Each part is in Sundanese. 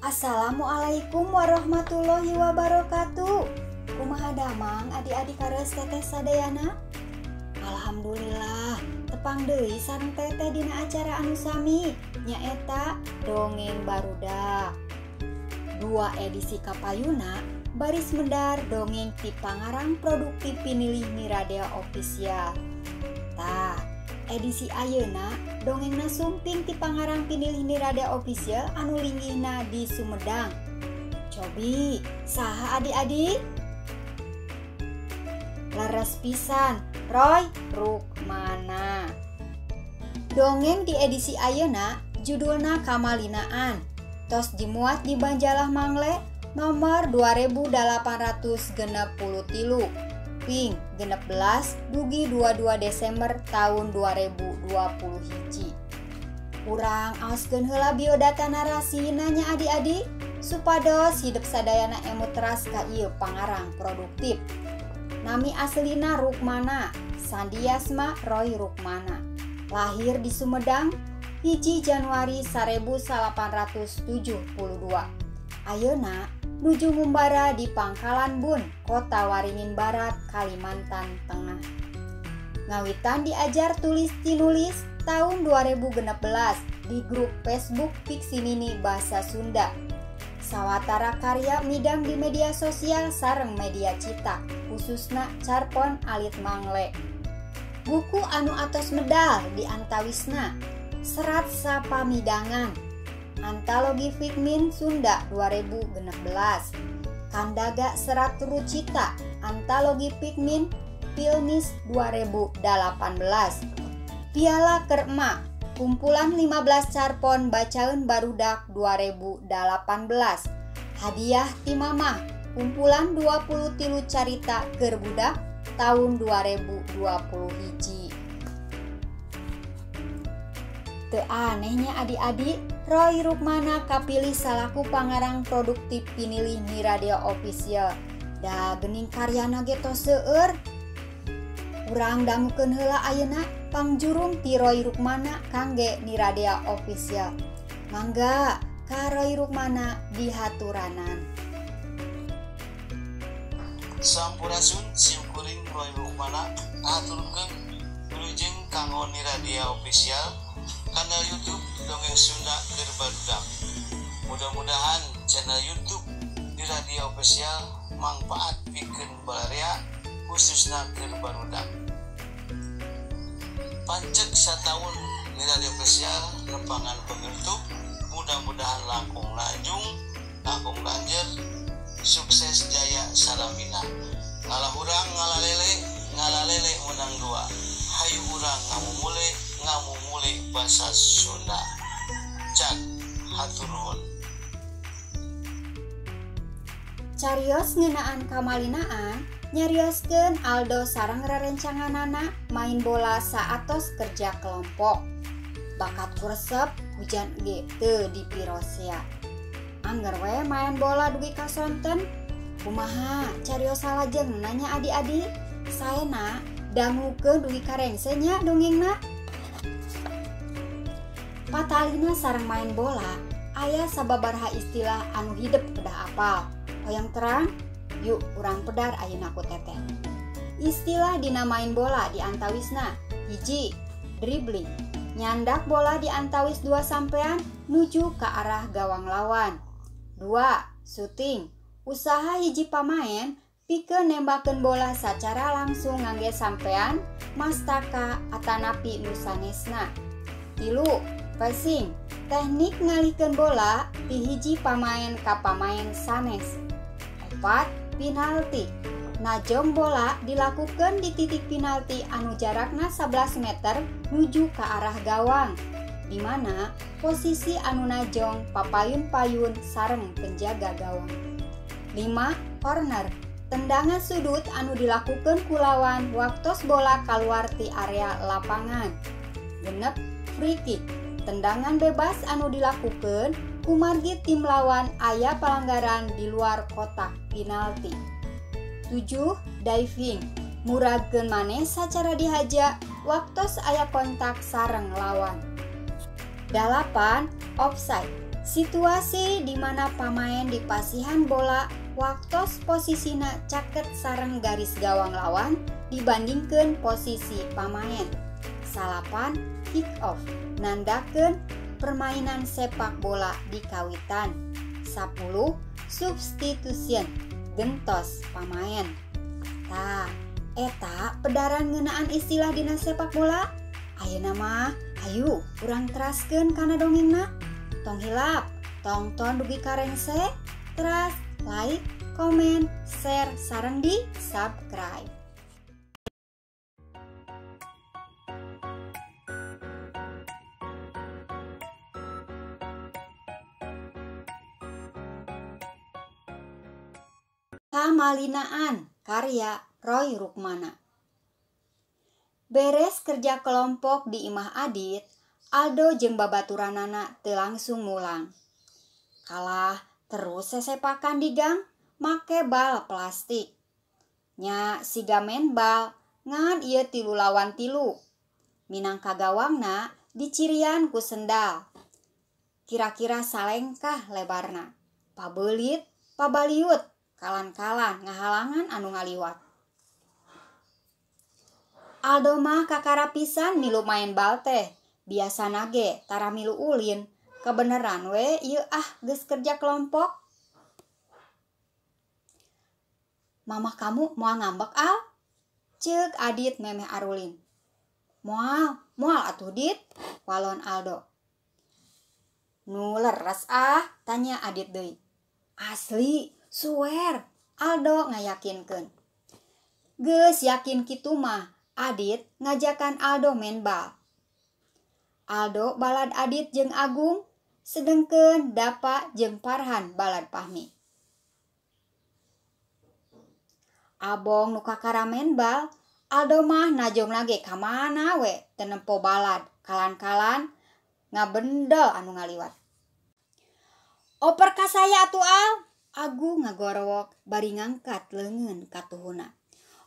Assalamualaikum warahmatullahi wabarakatuh. Kumaha damang adik-adik kares teteh sadayana? Alhamdulillah, tepang deui sareng teteh dina acara anu sami nyaeta Dongeng Barudak. 2 edisi kapayuna baris medar dongeng ti Pangarang Produktif Pinilih Miradia Official. Tah, edisi ayeuna dongengna sumping ti Pangarang Pinilih Miradia Official anu linggihna di Sumedang. Cobi, saha adik-adik? Laras pisan, Roy Rukmana. Dongeng di edisi ayeuna judulna Kamalinaan. Tos dimuat di Banjalah Mangle nomor 2863. Ping 16 dugi 22 Desember tahun 2020 hiji. Urang aoskeun heula biodata narasi nanya adik-adik supados hidup sadayana emu teras ka ieu Pangarang Produktif. Nami aslina Rukmana, sandiasma Roy Rukmana. Lahir di Sumedang 1 Januari 1872. Ayeuna nuju ngumbara di Pangkalan Bun, Kota Waringin Barat, Kalimantan Tengah. Ngawitan diajar tulis tinulis tahun 2016 di grup Facebook Fiksi Mini Bahasa Sunda. Sawatara karya midang di media sosial sareng media cita, khususna Carpon Alit Mangle. Buku anu atos medal di antawisna Serat Sapamidangan, Antologi Fikmin Sunda 2016, Kandaga Serat Rucita, Antologi Fikmin Filmis 2018, Piala Kerma, kumpulan 15 Carpon Bacaeun Barudak 2018, Hadiah ti Mamah, kumpulan 23 carita keur budak tahun 2020 hiji. Teu anehnya adik-adik, Roy Rukmana kapilih salaku Pangarang Produktif Pinilih Miradia Official. Da geuning karyana ge tos seueur. Urang dangukeun heula ayeuna pangjurung ti Roy Rukmana kangge Miradia Official. Mangga ka Roy Rukmana dihaturanan. Sampurasun simkuring Roy Rukmana aturkeun wilujeng kanggo Miradia Official kanal YouTube Dongeng Sunda Keur Barudak. Mudah-mudahan channel YouTube Miradia Official mangpaat pikeun balarea khususna Keur Barudak. Pancek sataun Miradia Official nempangan pembentuk, mudah-mudahan langkung lanjung, langkung lanjut, sukses jaya salamina. Ngalah urang ngalalele menang dua. Hayu urang ngamumule bahasa Sunda. Cak hatur nuhun. Carios ngeunaan kamalinaan nyarioskeun Aldo sareng rerencanganana main bola saatos kerja kelompok. Bakat kuresep hujan ge teu dipirosea. Angger we main bola dugi kasonten. Kumaha carios salajeng nanya adik-adik? Saena dangukeun dugi karengse nya dongengna. Patalina sareng main bola aya sababaraha istilah anu hidup kedah apal. Hoyong terang, yuk urang pedar ayeuna ku teteh. Istilah dina main bola di antawisna 1. Dribbling, nyandak bola di antawis 2 sampean nuju ke arah gawang lawan. 2. Shooting, usaha hiji pamain pikeun nembakeun bola sacara langsung ngangge sampean mastaka atanapi nu sanesna. 3. Passing, teknik ngalihkeun bola ti hiji pamain ka pamain sanes. 4. Penalti, najong bola dilakukeun di titik penalti anu jarakna 11 meter nuju ke arah gawang, di mana posisi anu najong papayun-payun sareng penjaga gawang. 5. Corner, tendangan sudut anu dilakukeun ku lawan waktos bola kaluar ti area lapangan. 6. Free kick, tendangan bebas anu dilakukeun ku margi tim lawan aya pelanggaran di luar kotak penalti. 7. Diving, muragkeun maneh sacara dihaja waktos aya kontak sareng lawan. 8. Offside, Situasi di mana pamain di pasihan bola waktos posisina caket sareng garis gawang lawan dibandingkan posisi pamain. Salapan kick off nandakeun permainan sepak bola di kawitan. 10 substitution gentos pamain. Tah, eta pedaran ngeunaan istilah dina sepak bola. Ayeuna mah hayu urang teraskeun kana dongengna. Tong hilap, tongton dugi karengse, teras, like, komen, share, sareng di subscribe. Kamalinaan karya Roy Rukmana. Beres kerja kelompok di Imah Adit, Aldo jeung babaturanana teu langsung mulang. Kalah terus sesepakan di gang make bal plastik. Nya siga main bal ngan ieu 3 lawan 3. Minangka gawangna dicirian ku sendal. Kira-kira salengkah lebarna. Pabeulit, pabaliut, kalan-kalan ngahalangan anu ngaliwat. Aldo mah kakara pisan milu main bal teh. Biasana ge tara milu ulin. Kebeneran we ieu geus kerja kelompok. Mamah kamu moal ngambek Al? Ceuk Adit memeh arulin. Moal atuh Dit, walon Aldo. Nu leres tanya Adit deui. Asli, swear, Aldo ngayakinkeun. Geus yakin kitu mah, Adit ngajakan Aldo main bal. Aldo balad Adit jeung Agung, sedengkeun Dapa jeung Farhan balad Pahmi. Abong nu kakara main bal, Aldo mah najong lage ka mana we teu nempo balad, kalan-kalan ngabendel anu ngaliwat. Oper ka saya atuh Al, Agung ngagorowok bari ngangkat leungeun ka tuhuna.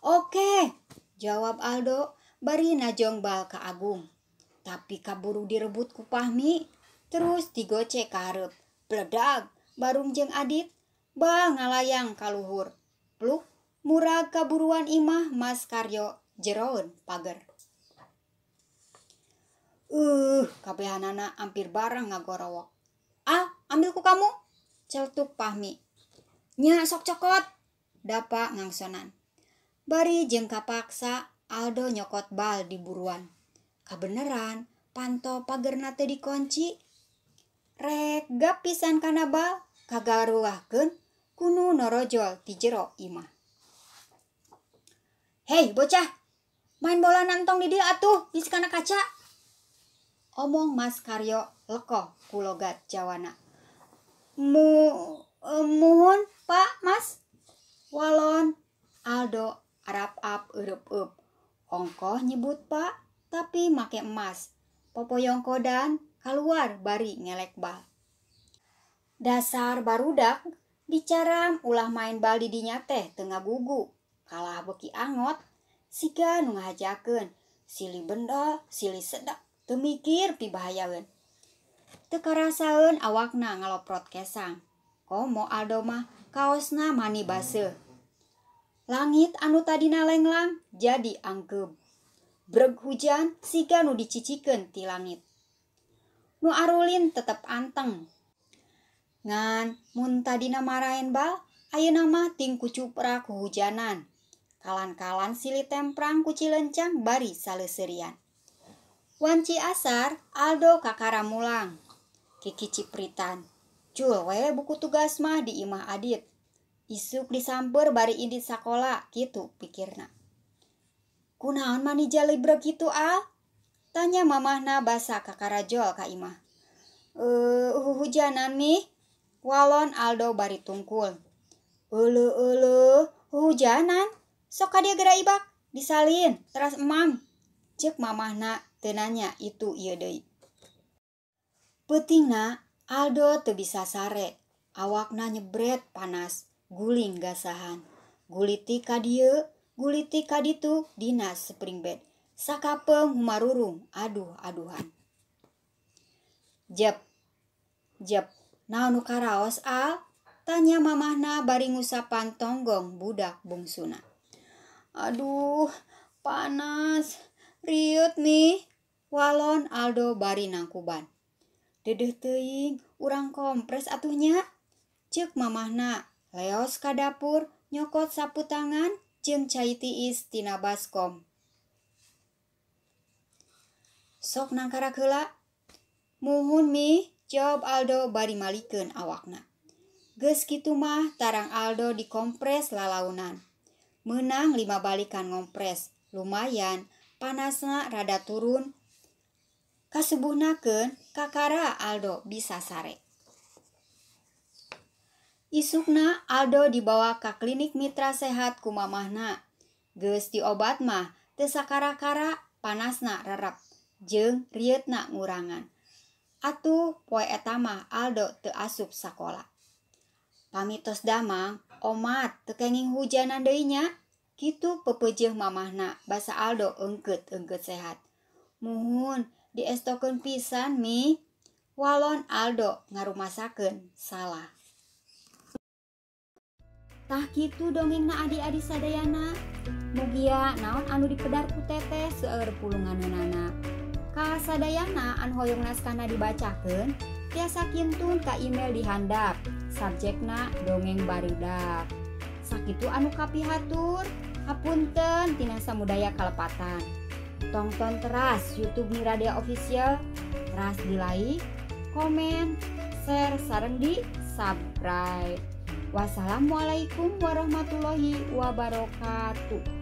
Oke, jawab Aldo bari najong bal ka Agung. Tapi kaburu direbut ku Pahmi, terus digocek ka hareup. Bledag, Barung jeung Adit, bal ngalayang ka luhur. Pluk, murag kaburuan imah Mas Karyo jeroeun pager. Kabehanana hampir bareng ngagorowok. Ambil ku kamu, celtuk Pahmi. Nya sok cokot, Dapa ngangsonan. Bari jeung kapaksa Aldo nyokot bal di buruan. Kabeneran, panto pagerna teh dikunci. Rek gap pisan kana bal, kagaruahkeun kunu norojol ti jero imah. Hei bocah, main bola nantong di dieu atuh, bisi kana kaca. Omong Mas Karyo lekoh ku logat Jawana. Muhun Pak Mas. Walon Aldo arap-ap eueup-eup. Ongkoh nyebut Pak. Tapi make emas, popoyong kodan keluar bari ngelek bal. Dasar barudak, dicaram ulah main bal di dinya teh teu ngagugu. Kalah beuki angot, siga nu ngahajakeun, silih bendol, silih sedak, teu mikir pibahayaeun. Teu karasaeun awakna ngaloprot kesang. Komo Aldo mah kaosna mani baseuh. Langit anu tadina lenglang jadi angkeub. Breg hujan siga nu dicicikeun ti langit. Nu arulin tetep anteng. Ngan mun tadina maraen bal, ayeuna mah ting kucupra ku hujanan. Kalan-kalan silih temprang ku cilencang bari saleuseurian. Wanci asar Aldo kakara mulang. Kiki cipritan. Cul we buku tugas mah di Imah Adit. Isuk disamper bari indit sakola kitu pikirna. Kunaon mani jalibreg kitu Al? Tanya mamahna basa kakarajol ka Imah. Hujanan mi, walon Aldo bari tungkul. Hujanan, sok ka dia geura ibak, disalin, teras emam. Cek mamahna teu nanya itu ieu deui. Peutingna Aldo teu bisa sare, awakna nyebret panas, guling gasahan. Guliti ka dieu, guliti ka ditu dina spring bed. Sakapeung humarurung, aduh-aduhan. Jep, Naon nu karaos Al? Tanya mamahna bari ngusapan tonggong budak bungsuna. Aduh, panas, riut nih, walon Aldo bari nangkuban. Dedeh teuing, urang kompres atuhnya. Ceuk mamahna, leos ka dapur, nyokot sapu tangan, jeung cai tiis tina baskom. Sok nangkarak heula. Muhun mi, jawab Aldo bari malikeun awakna. Geus kitu mah tarang Aldo dikompres lalaunan. Meunang 5 balikan ngompres, lumayan, panasna rada turun. Kasubuhnakeun kakara Aldo bisa sare. Isukna Aldo dibawa ka klinik Mitra Sehat ku mamahna. Geus diobat mah teu sakara-kara panasna rerep jeung rieutna ngurangan. Atuh poe eta mah Aldo teu asup sakola. Pamitos damang, omat teu kenging hujanan deui nya. Kitu pepeujeuh mamahna basa Aldo eungkeut sehat. Muhun diestokeun pisan mi. Walon Aldo ngarumasakeun salah. Tah kitu dongengna adi-adi sadayana. Mugia naon anu dipedar ku teteh seueur pulunganeunana. Ka sadayana anu hoyong naskahna dibacakeun tiasa kintun ka email di handap. Subjekna dongeng barudak. Sakitu anu kapihatur, hapunten tina samudaya kalepatan. Tonton teras YouTube Miradia Official, teras di like, komen, share sareng di subscribe. Wassalamualaikum warahmatullahi wabarakatuh.